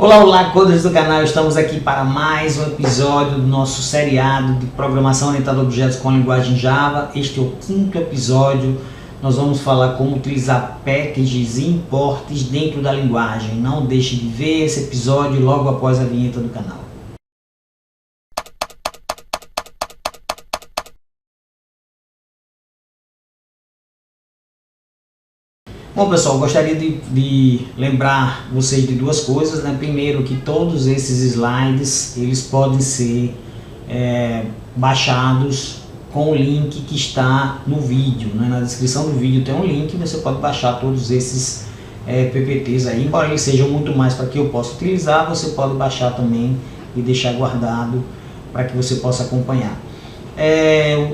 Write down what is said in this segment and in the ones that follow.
Olá, olá, coders do canal, estamos aqui para mais um episódio do nosso seriado de programação orientada a objetos com linguagem Java. Este é o 5º episódio. Nós vamos falar como utilizar packages e imports dentro da linguagem. Não deixe de ver esse episódio logo após a vinheta do canal. Bom pessoal, gostaria de lembrar vocês de duas coisas, né? Primeiro, que todos esses slides eles podem ser baixados com o link que está no vídeo, né? Na descrição do vídeo tem um link, você pode baixar todos esses PPTs aí, embora eles sejam muito mais para que eu possa utilizar, você pode baixar também e deixar guardado para que você possa acompanhar.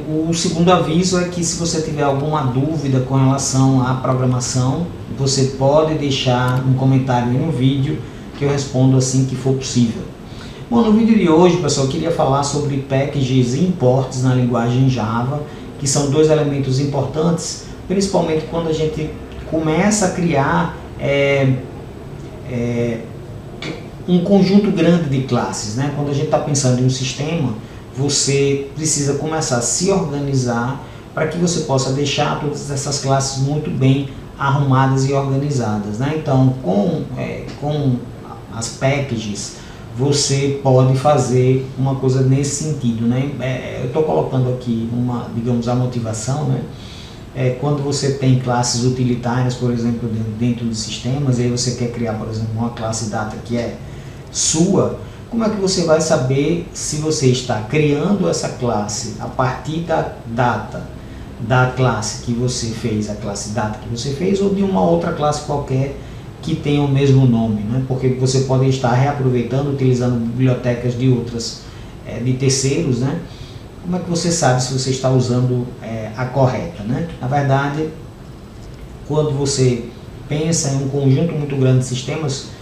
O segundo aviso é que se você tiver alguma dúvida com relação à programação, você pode deixar um comentário aí no vídeo que eu respondo assim que for possível. Bom, no vídeo de hoje, pessoal, eu queria falar sobre packages e imports na linguagem Java, que são dois elementos importantes, principalmente quando a gente começa a criar um conjunto grande de classes, né? Quando a gente está pensando em um sistema, você precisa começar a se organizar para que você possa deixar todas essas classes muito bem arrumadas e organizadas, né? Então, com as packages, você pode fazer uma coisa nesse sentido, né? Eu estou colocando aqui digamos, a motivação, né? Quando você tem classes utilitárias, por exemplo, dentro de sistemas, e aí você quer criar, por exemplo, uma classe data que é sua. Como é que você vai saber se você está criando essa classe a partir da data da classe que você fez, a classe data que você fez, ou de uma outra classe qualquer que tenha o mesmo nome, né? Porque você pode estar reaproveitando, utilizando bibliotecas de de terceiros, né? Como é que você sabe se você está usando a correta, né? Na verdade, quando você pensa em um conjunto muito grande de sistemas,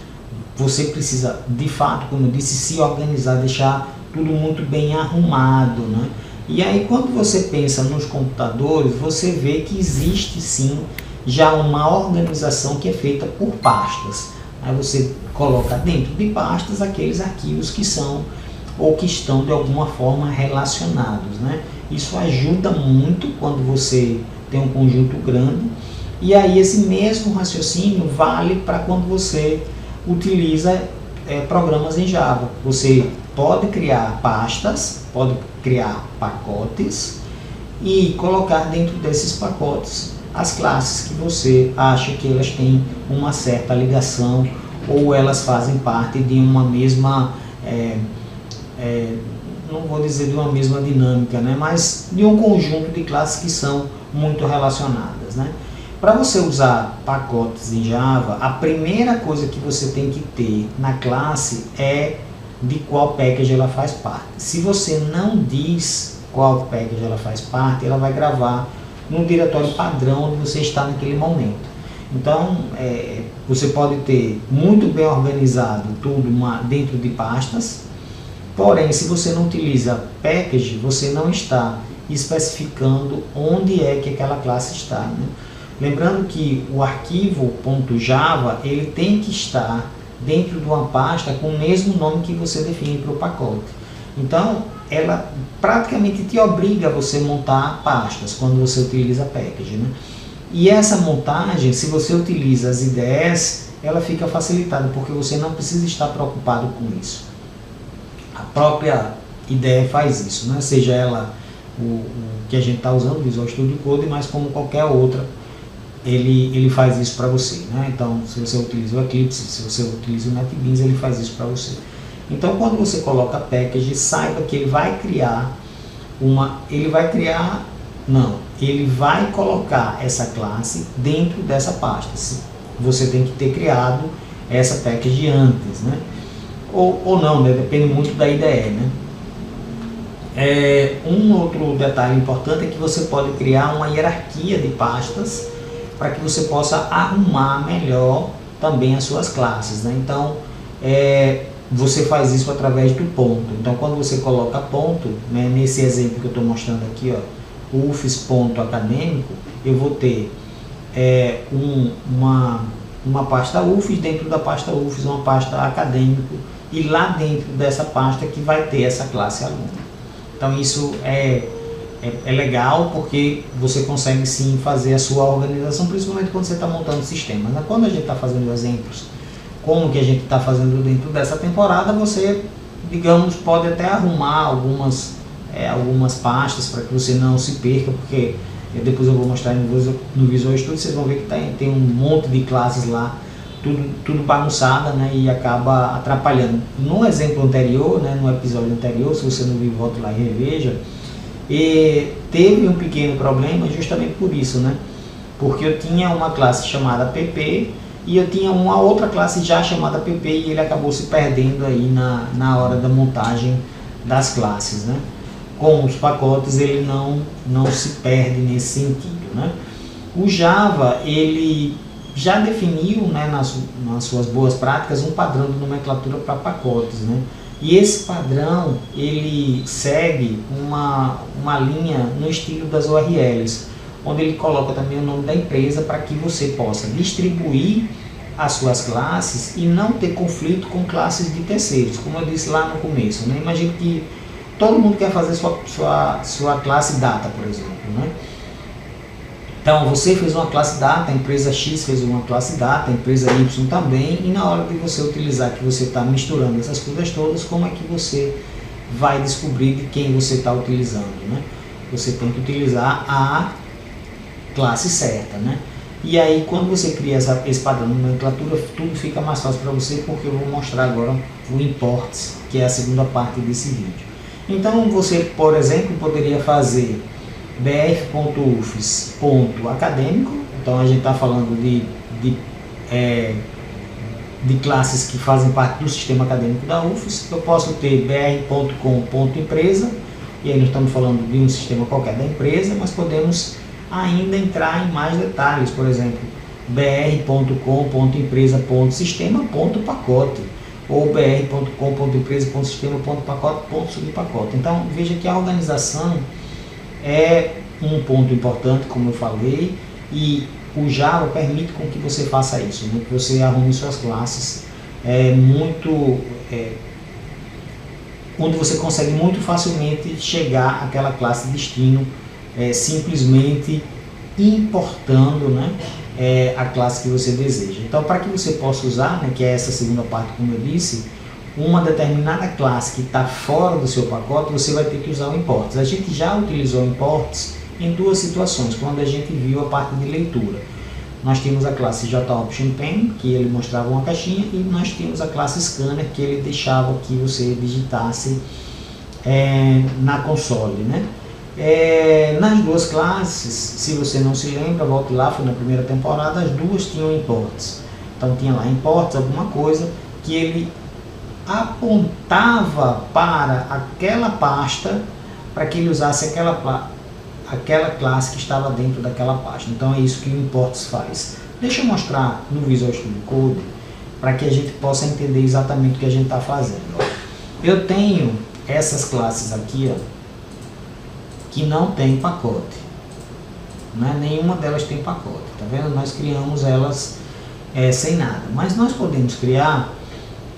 você precisa, de fato, como eu disse, se organizar, deixar tudo muito bem arrumado, né? E aí, quando você pensa nos computadores, você vê que existe sim já uma organização que é feita por pastas. Aí você coloca dentro de pastas aqueles arquivos que são ou que estão de alguma forma relacionados, né? Isso ajuda muito quando você tem um conjunto grande. E aí esse mesmo raciocínio vale para quando você utiliza programas em Java. Você pode criar pastas, pode criar pacotes e colocar dentro desses pacotes as classes que você acha que elas têm uma certa ligação ou elas fazem parte de uma mesma, não vou dizer de uma mesma dinâmica, né? Mas de um conjunto de classes que são muito relacionadas, né? Para você usar pacotes em Java, a primeira coisa que você tem que ter na classe é de qual package ela faz parte. Se você não diz qual package ela faz parte, ela vai gravar no diretório padrão onde você está naquele momento. Então, você pode ter muito bem organizado tudo dentro de pastas, porém, se você não utiliza package, você não está especificando onde é que aquela classe está, né? Lembrando que o arquivo .java ele tem que estar dentro de uma pasta com o mesmo nome que você define para o pacote. Então, ela praticamente te obriga a você montar pastas quando você utiliza package, né? E essa montagem, se você utiliza as IDEs, ela fica facilitada, porque você não precisa estar preocupado com isso. A própria IDE faz isso, né? Seja ela o que a gente está usando, Visual Studio Code, mas como qualquer outra, ele faz isso para você, né? Então, se você utiliza o Eclipse, se você utiliza o NetBeans, ele faz isso para você. Então, quando você coloca package, saiba que ele vai colocar essa classe dentro dessa pasta. Você tem que ter criado essa package antes, né? Ou não, né? Depende muito da IDE, né? Um outro detalhe importante é que você pode criar uma hierarquia de pastas para que você possa arrumar melhor também as suas classes, né? Então, você faz isso através do ponto. Então, quando você coloca ponto, né, nesse exemplo que eu estou mostrando aqui, ó, ufs.acadêmico, eu vou ter uma pasta UFES, dentro da pasta UFES uma pasta acadêmico, e lá dentro dessa pasta que vai ter essa classe aluno. Então isso é legal, porque você consegue sim fazer a sua organização, principalmente quando você está montando sistemas. Quando a gente está fazendo exemplos, como que a gente está fazendo dentro dessa temporada, você, digamos, pode até arrumar algumas pastas para que você não se perca, porque depois eu vou mostrar no Visual Studio, vocês vão ver que tem um monte de classes lá, tudo bagunçada, né, e acaba atrapalhando. No exemplo anterior, né, no episódio anterior, se você não viu, volte lá e reveja, teve um pequeno problema justamente por isso, né, porque eu tinha uma classe chamada PP e eu tinha uma outra classe já chamada PP, e ele acabou se perdendo aí na hora da montagem das classes, né. Com os pacotes ele não se perde nesse sentido, né. O Java, ele já definiu, né, nas suas boas práticas, um padrão de nomenclatura para pacotes, né? E esse padrão, ele segue uma linha no estilo das URLs, onde ele coloca também o nome da empresa para que você possa distribuir as suas classes e não ter conflito com classes de terceiros, como eu disse lá no começo, né? Imagine que todo mundo quer fazer sua classe data, por exemplo, né? Então, você fez uma classe data, a empresa X fez uma classe data, a empresa Y também, e na hora de você utilizar, que você está misturando essas coisas todas, como é que você vai descobrir de quem você está utilizando, né? Você tem que utilizar a classe certa, né? E aí, quando você cria esse padrão de nomenclatura, tudo fica mais fácil para você, porque eu vou mostrar agora o imports, que é a segunda parte desse vídeo. Então, você, por exemplo, poderia fazer br.ufes.acadêmico, então a gente está falando de classes que fazem parte do sistema acadêmico da UFES. Eu posso ter br.com.empresa, e aí nós estamos falando de um sistema qualquer da empresa, mas podemos ainda entrar em mais detalhes, por exemplo, br.com.empresa.sistema.pacote, ou br.com.empresa.sistema.pacote.subpacote. Então veja que a organização é um ponto importante, como eu falei, e o Java permite com que você faça isso, né? Que você arrume suas classes onde você consegue muito facilmente chegar àquela classe destino, simplesmente importando, né, a classe que você deseja. Então, para que você possa usar, né, que é essa segunda parte, como eu disse, uma determinada classe que está fora do seu pacote, você vai ter que usar o imports. A gente já utilizou imports em duas situações, quando a gente viu a parte de leitura. Nós tínhamos a classe JOptionPen, que ele mostrava uma caixinha, e nós tínhamos a classe Scanner, que ele deixava que você digitasse na console, né? Nas duas classes, se você não se lembra, volte lá, foi na primeira temporada, as duas tinham imports. Então tinha lá imports, alguma coisa, que ele apontava para aquela pasta, para que ele usasse aquela classe que estava dentro daquela pasta. Então é isso que o imports faz. Deixa eu mostrar no Visual Studio Code, para que a gente possa entender exatamente o que a gente está fazendo. Eu tenho essas classes aqui, ó, que não tem pacote, né? Nenhuma delas tem pacote, tá vendo? Nós criamos elas sem nada, mas nós podemos criar,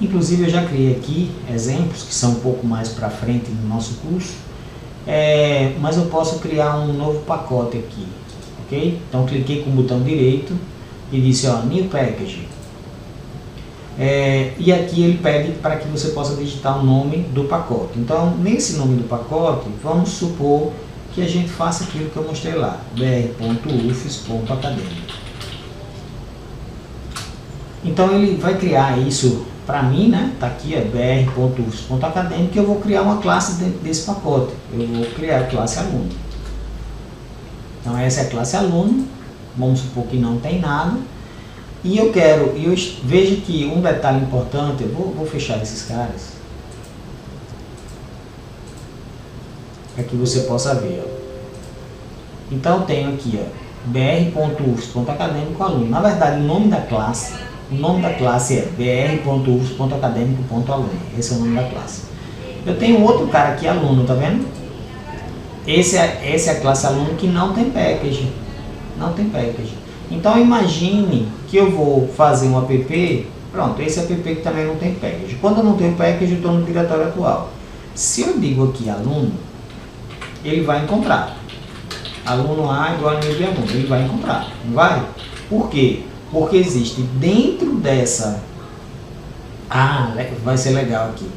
inclusive eu já criei aqui exemplos que são um pouco mais para frente no nosso curso, mas eu posso criar um novo pacote aqui, ok? Então cliquei com o botão direito e disse, ó, New Package, e aqui ele pede para que você possa digitar o nome do pacote. Então, nesse nome do pacote, vamos supor que a gente faça aquilo que eu mostrei lá, br.ufes.acadêmico. Então ele vai criar isso para mim, né? Tá aqui, br.ufes.acadêmico, que eu vou criar uma classe dentro desse pacote. Eu vou criar a classe aluno. Então essa é a classe aluno, vamos supor que não tem nada. E eu vejo que um detalhe importante, eu vou fechar esses caras, para que você possa ver, ó. Então eu tenho aqui, ó, br.ufes.acadêmico aluno. Na verdade, o nome da classe é br.ufes.acadêmico.aluno. Esse é o nome da classe. Eu tenho outro cara aqui, aluno, tá vendo? Essa é a classe aluno que não tem package. Não tem package. Então imagine que eu vou fazer um app, pronto, esse app que também não tem package. Quando eu não tenho package, eu estou no diretório atual. Se eu digo aqui aluno, ele vai encontrar. Aluno A igual a nível de aluno, ele vai encontrar, não vai? Por quê? Porque existe dentro dessa... vai ser legal aqui.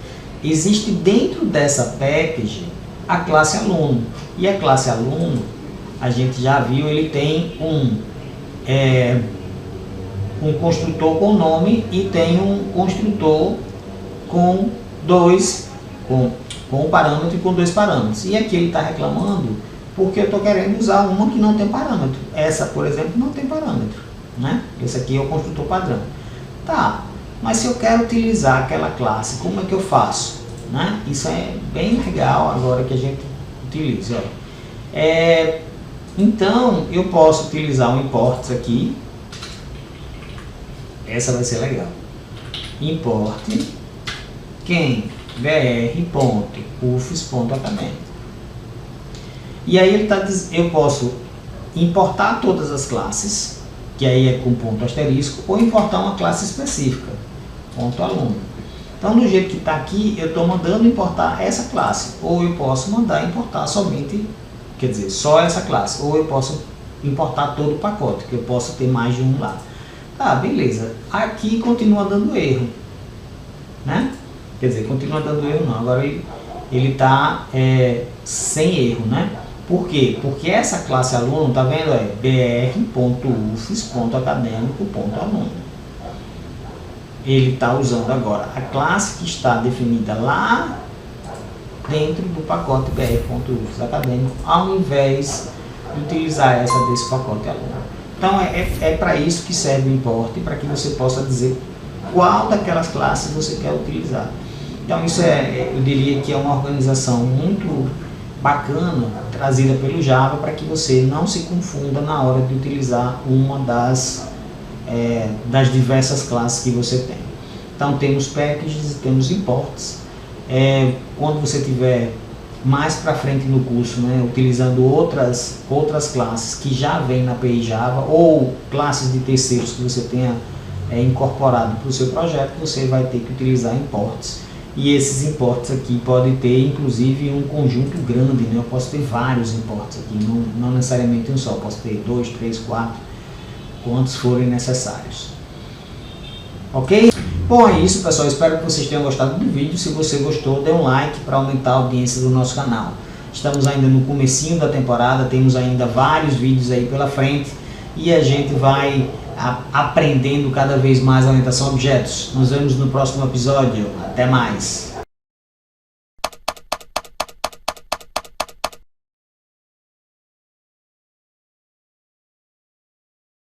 Existe dentro dessa package a classe aluno. E a classe aluno, a gente já viu, ele tem um construtor com nome e tem um construtor com um parâmetro e com dois parâmetros. E aqui ele está reclamando porque eu estou querendo usar uma que não tem parâmetro. Essa, por exemplo, não tem parâmetro, né? Esse aqui é o construtor padrão. Tá, mas se eu quero utilizar aquela classe, como é que eu faço? Né? Isso é bem legal agora que a gente utiliza. Ó. Então, eu posso utilizar o imports aqui. Essa vai ser legal. Import quem? br.ufs.academic. E aí eu posso importar todas as classes, que aí é com ponto asterisco, ou importar uma classe específica, ponto aluno. Então, do jeito que está aqui, eu estou mandando importar essa classe, ou eu posso mandar importar somente, quer dizer, só essa classe, ou eu posso importar todo o pacote, que eu posso ter mais de um lá. Tá, beleza. Aqui continua dando erro, né? Quer dizer, continua dando erro não, agora ele está sem erro, né? Por quê? Porque essa classe aluno, tá vendo? br.ufs.academico.aluno. Ele está usando agora a classe que está definida lá dentro do pacote br.ufs.academico, ao invés de utilizar essa desse pacote aluno. Então é para isso que serve o import, para que você possa dizer qual daquelas classes você quer utilizar. Então isso eu diria que é uma organização muito bacana, trazida pelo Java, para que você não se confunda na hora de utilizar uma das diversas classes que você tem. Então temos packages e temos imports. Quando você tiver mais para frente no curso, né, utilizando outras classes que já vêm na API Java, ou classes de terceiros que você tenha incorporado para o seu projeto, você vai ter que utilizar imports. E esses imports aqui podem ter inclusive um conjunto grande, né? Eu posso ter vários imports aqui, não necessariamente um só, posso ter 2, 3, 4, quantos forem necessários. Ok? Bom, é isso, pessoal, espero que vocês tenham gostado do vídeo. Se você gostou, dê um like para aumentar a audiência do nosso canal. Estamos ainda no comecinho da temporada, temos ainda vários vídeos aí pela frente e a gente vai aprendendo cada vez mais a orientação a objetos. Nos vemos no próximo episódio. Até mais!